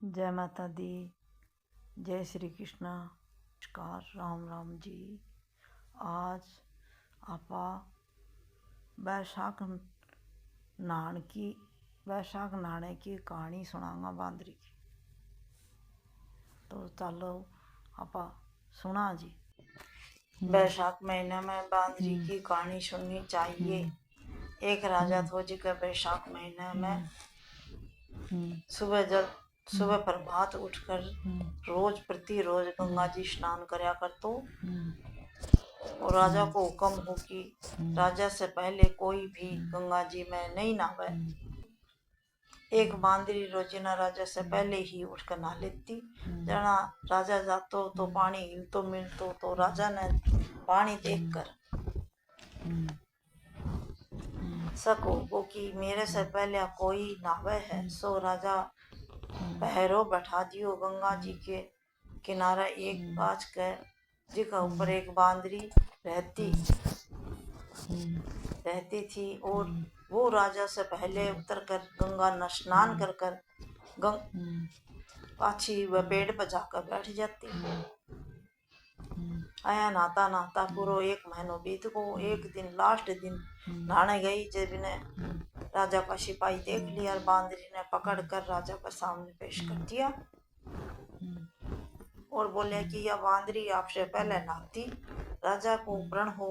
जय माता दी, जय श्री कृष्णा। नमस्कार, राम राम जी। आज आपा बैसाख नहाने की कहानी सुनांगा बांदरी की। तो चलो आपा सुना जी। बैसाख महीने में बांदरी की कहानी सुननी चाहिए। एक राजा था जी का बैसाख महीने में सुबह प्रभात उठकर प्रतिरोज गंगा जी स्नान करया करतो। और राजा को हुक्म हो कि राजा से पहले कोई भी गंगा जी में नहीं नहावे। एक बांदरी रोजीना राजा से पहले ही उठकर नहा लेती। जना राजा जातो तो पानी हिलतो मिलतो तो राजा ने पानी देखकर शक हो कि मेरे से पहले कोई नहावे है। सो राजा पहरो बैठा दियो गंगा जी के किनारे एक गाछ के जिसके ऊपर एक बांदरी रहती थी। और वो राजा से पहले उतर कर गंगा में स्नान कर पाछी वह पेड़ पर जाकर बैठ जाती। आया नहाता नहाता पूरा एक महीनों बीत गो। एक दिन लास्ट दिन नहाने गई जब इन्हें राजा का सिपाही देख लिया और बांदरी ने पकड़ कर राजा के सामने पेश कर दिया और बोले कि यह बांदरी आपसे पहले नहाती। राजा को प्रण हो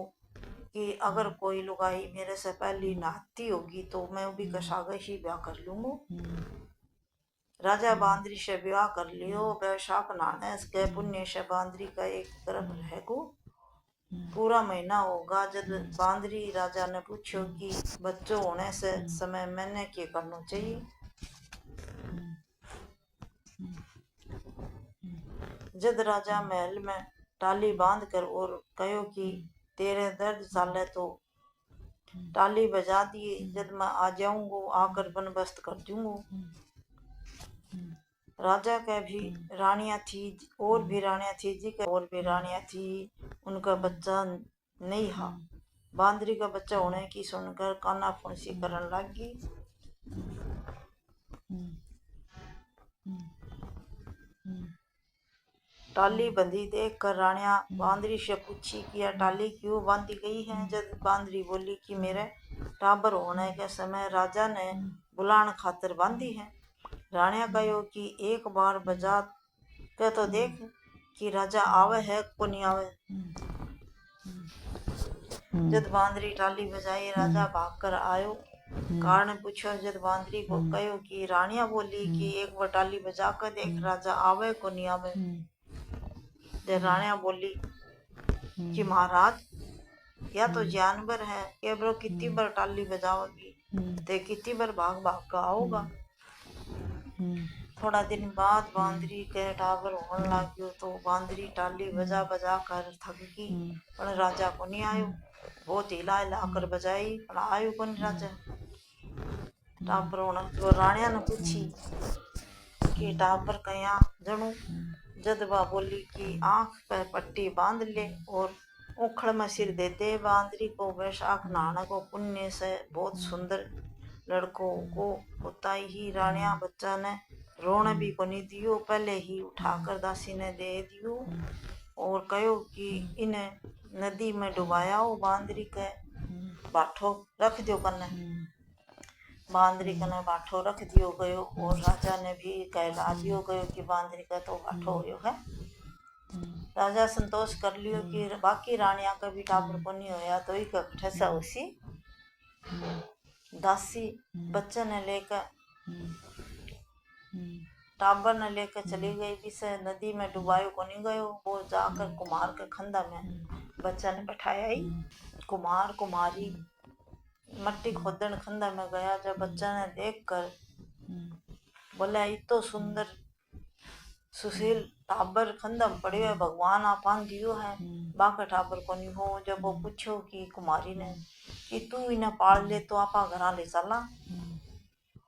कि अगर कोई लुगाई मेरे से पहले नहाती होगी तो मैं भी कसागे ही ब्याह कर लूंगा। राजा बांदरी से ब्याह कर लियो। बैसाख नहाने के पुण्य से बांदरी का एक गर्भ रहेगो। पूरा महीना होगा जब बांदरी राजा ने पूछो कि बच्चों होने से समय मैंने क्या करना चाहिए। जद राजा महल में टाली बांध कर और कहो कि तेरे दर्द चाले तो टाली बजा दिए। जब मैं आ जाऊंगा आकर बंदोबस्त कर दूंगा। राजा का भी रानियां थी और भी रानियां थी जी और भी रानियां थी। उनका बच्चा नहीं हा। बांदरी का बच्चा होने की सुनकर काना फुंसी करन लगी। टाली बंधी देख कर रानिया बांदरी से पूछी कि यह टाली क्यों बांधी गई है। जब बांदरी बोली कि मेरे टाबर होने के समय राजा ने बुलाने खातिर बांधी है। रानिया कहो कि एक बार बजा के तो देख कि राजा आवे है को नहीं आवे। जब बांदरी टाली बजाई राजा भाग कर आयो। कारण पूछो जब बांदरी को कहो कि रानिया बोली कि एक बार टाली बजा कर देख राजा आवे को नहीं आवे। जब रानिया बोली कि महाराज या तो जानवर है ये बरो कितनी बार टाली बजाओगी ते कितनी बार भाग भाग कर आओगा। थोड़ा दिन बाद बांदरी के टाबर होने लग्यो तो बांदरी टाली बजा बजा कर थक गई पर राजा को नहीं आयो। बहुत हिला हिला कर बजाई पर आयो को नहीं राजा। टाबर होने तो रानिया ने पूछी कि टाबर कया जणू। जदवा बोली कि आंख पे पट्टी बांध ले और उखड़ में सिर दे दे। बांदरी को बैसाख नहाने को पुण्य से बहुत सुंदर लड़कों को होता ही। रानिया बच्चा ने रोने भी को नहीं दियो पहले ही उठाकर दासी ने दे दियो और कहो कि इन्हें नदी में डुबाया हो। बांदरी के बाठो रख दियो कने। बांदरी कने बाठो रख दियो गयो और राजा ने भी कहला दियो गयो कि बांदरी का तो बाठो होयो है। राजा संतोष कर लियो कि बाकी रानिया का भी टाबर को नहीं होया तो एक ठसा उसी। दासी बच्चे ने लेकर टाबर ने लेकर चली गई। जिसे नदी में डुबायो को नहीं गयो। वो जाकर कुम्हार के खंदा में बच्चा ने बैठाया ही। कुम्हार कुम्हारी मट्टी खोदन खंदा में गया। जब बच्चा ने देख कर बोला इतो सुंदर सुशील टाबर खंदा में पड़े भगवान आपान दियो है बाका टाबर को नहीं हो। जब वो पूछो कि कुमारी ने कि तू इन्हें पाल ले तो आपा घरा ले चला।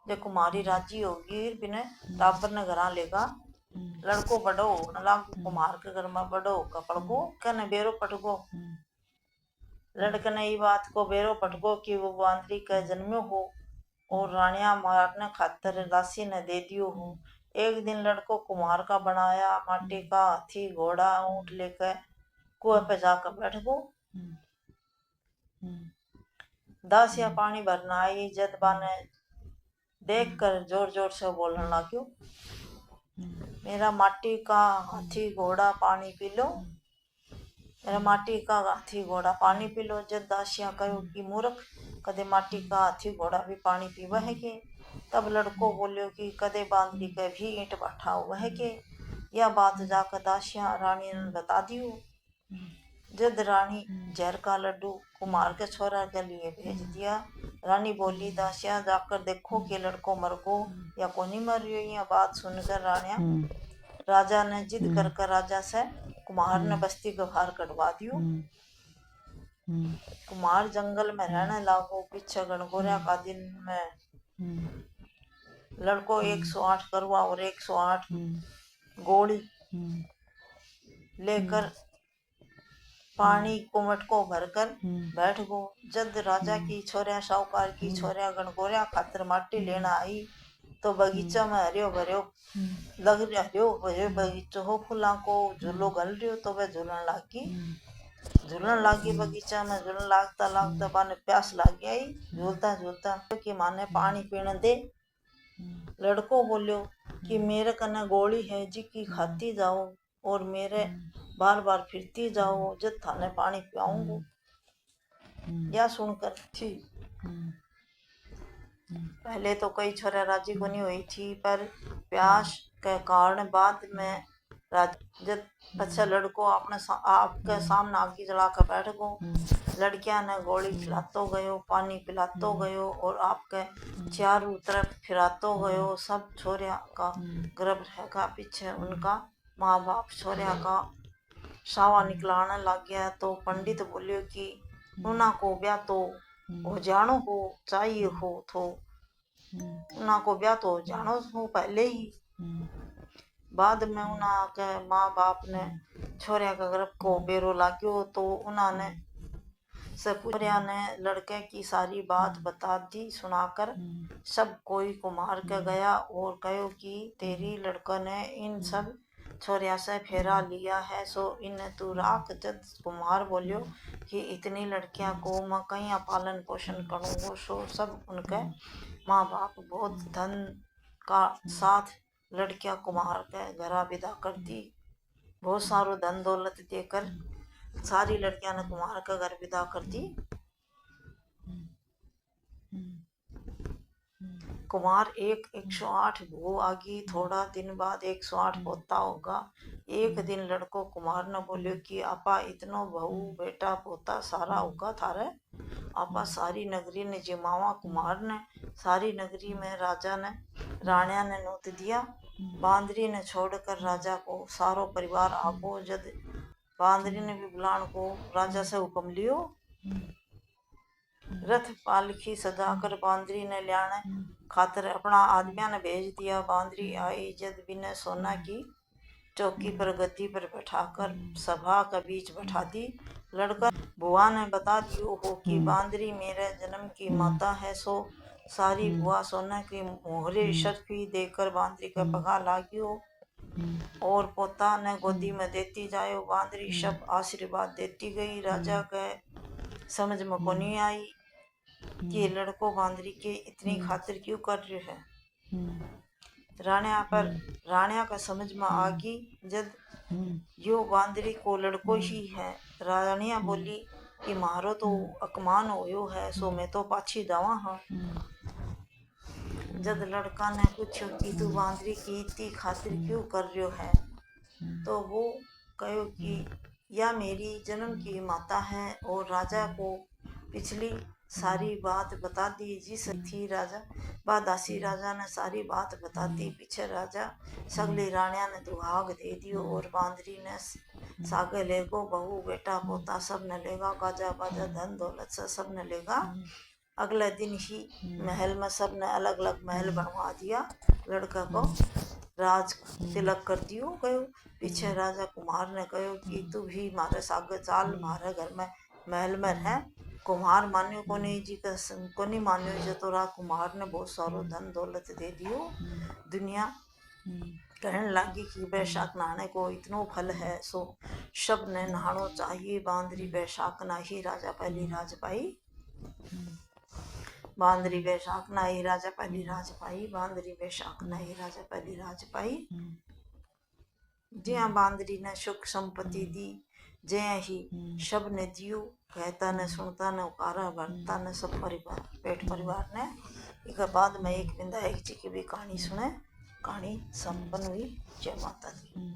जब कुमारी राजी होगी बिने टाबर ने घरा लेगा। लड़को बड़ो होने लागो। कुम्हार के घर में बड़ो होकर पड़गो कने बेरो पटगो। लड़के ने ये बात को बेरो पटगो कि वो बांदरी का जन्म्यो हो और रानिया मारने खातर दासी ने दे दियो हो। एक दिन लड़को कुम्हार का बनाया माटी का हाथी घोड़ा ऊंट लेकर कुएं पे जाकर बैठ गो। दासिया पानी भरना आई, जद बाने देख कर जोर जोर से बोलने लग्यो, मेरा माटी का हाथी घोड़ा पानी पी लो, मेरा माटी का हाथी घोड़ा पानी पी लो। जब दासिया कहो कि मूर्ख, कदे माटी का हाथी घोड़ा भी पानी पीवा है के? तब लड़को बोलियो कि कदे बांदरी के भी ईंट भट्ठा हुआ है के? यह बात जाकर दासिया रानी ने बता दियो। जद रानी जहर का लड्डू कुम्हार के छोरा के लिए भेज दिया। रानी बोली, दासिया जाकर देखो कि लड़को मर गो या कोनी मर रही। यह बात सुनकर राजा ने जिद कर राजा से कुम्हार ने बस्ती के बाहर कटवा दियो। कुम्हार जंगल में रहने लागो। पीछे गणगौर का दिन में लड़को 108 करवा और 108 गोली लेकर पानी को मटको भरकर बैठ गो। जद राजा की छोरिया साहूकार की छोरिया गणगौरिया खातर माटी लेना आई तो बगीचा में हरियो भरियो लग रहा, हरियो भरियो बगीचो हो, फूला को झूलो गल रियो। तो वह झूलन लागी बगीचा में। झूलन लागता लागता बाने प्यास लाग गई। झूलता झूलता कि माने पानी पीने दे। लड़को बोलियो कि मेरे कने गोली है जी की खाती जाओ और मेरे बार बार फिरती जाओ, जब थाने पानी पियाऊंगो। या सुनकर थी पहले तो कई छोरे राजी को नहीं हुई थी, पर प्यास के कारण बाद में जब अच्छा लड़को आपके सामने आग जला कर बैठ गो। लड़किया ने गोली खिलातो गयो, पानी पिलातो गयो और आपके चारों तरफ फिरातो गयो। सब छोरिया का गर्भ रहेगा पीछे उनका माँ बाप छोरिया का सावा निकलाने लग गया। तो पंडित बोलियो कि उना को ब्याह तो हो जानो हो चाहिए हो, तो उना को ब्याह तो हो जानो हो पहले ही। बाद में उना के माँ बाप ने छोरिया के गर्भ को बेरो लाग्यो तो उन्होंने छोरिया ने लड़के की सारी बात बता दी। सुनाकर सब कोई कुम्हार के गया और कहो कि तेरी लड़का ने इन सब छोरिया से फेरा लिया है, सो इन्हें तू राख। जब कुम्हार बोलियो कि इतनी लड़कियां को मैं कहीं पालन पोषण करूँगो। सो सब उनके माँ बाप बहुत धन का साथ लड़कियां कुम्हार के घरा विदा कर दी। बहुत सारो धन दौलत देकर सारी लड़कियां ने कुम्हार के घर विदा कर दी। कुम्हार 108 भू आगी। थोड़ा दिन बाद 108 पोता होगा। एक दिन लड़को कुम्हार ने बोलियो कि आपा इतनो बहू बेटा पोता सारा होगा थारे, आपा सारी नगरी ने जिमावा। कुम्हार ने सारी नगरी में राजा ने राणिया ने नोत दिया। बांदरी ने छोड़कर राजा को सारो परिवार आपो। जद बांदरी ने भी बुलान को राजा से हुक्म लियो। रथ पालकी सजाकर बांदरी ने लियाने खातर अपना आदमिया ने भेज दिया। बांदरी आई, जद बिने सोना की चौकी पर गद्दी पर बैठाकर सभा के बीच बैठा दी। लड़का बुआ ने बता दियो हो कि बांदरी मेरे जन्म की माता है। सो सारी बुआ सोना की मोहरे शर्फी देकर बांदरी का पगा लागियो और पोता ने गोदी में देती जायो। बांदरी सब आशीर्वाद देती गई। राजा के समझ में को नहीं आई कि लड़को बांदरी के इतनी खातिर क्यों कर रहे है। राणिया का समझ में आ गई जद यो बांदरी को लड़को ही है। रानिया बोली कि मारो तो अपमान होयो है, सो मैं तो पाछी जावा हाँ। जद लड़का ने पूछो कि तू बांदरी की इतनी खातिर क्यों कर रहे है, तो वो कहो कि यह मेरी जन्म की माता है और राजा को पिछली सारी बात बता दी। जिस थी राजा बादासी राजा ने सारी बात बता दी। पीछे राजा सगली राणिया ने दुहाग दे दियो और बांदरी ने सागे लेगो। बहू बेटा पोता सब ने लेगा, गाजा बाजा धन दौलत से सब ने लेगा। अगले दिन ही महल में सब ने अलग अलग महल बनवा दिया। लड़का को राज तिलक कर दियो गयो। पीछे राजा कुम्हार ने कहो कि तू भी मारे सागे चाल, मारे घर में महल में रह। कुम्हार मान्यो कोनी जी का कोनी मान्यो। जो तो कुम्हार ने बहुत सारो धन दौलत दे दियो। दुनिया कहने लगी कि बैशाख नहाने को इतनो फल है, सो सब ने नहानो चाहिए। बांदरी बैशाख नहाई राजा पहली राज पाई। बांदरी बैशाख नहाई राजा पहली राज पाई। बांदरी बैशाख नहाई राजा पहली राज पाई। ज्या बांदरी ने सुख संपत्ति दी, जय ही सब ने दियो। कहता न सुनता न उकारा भरता न सब परिवार पेट परिवार ने। एक बाद में एक विधायक जी की भी कहानी सुने। कहानी संपन्न हुई। जय माता दी।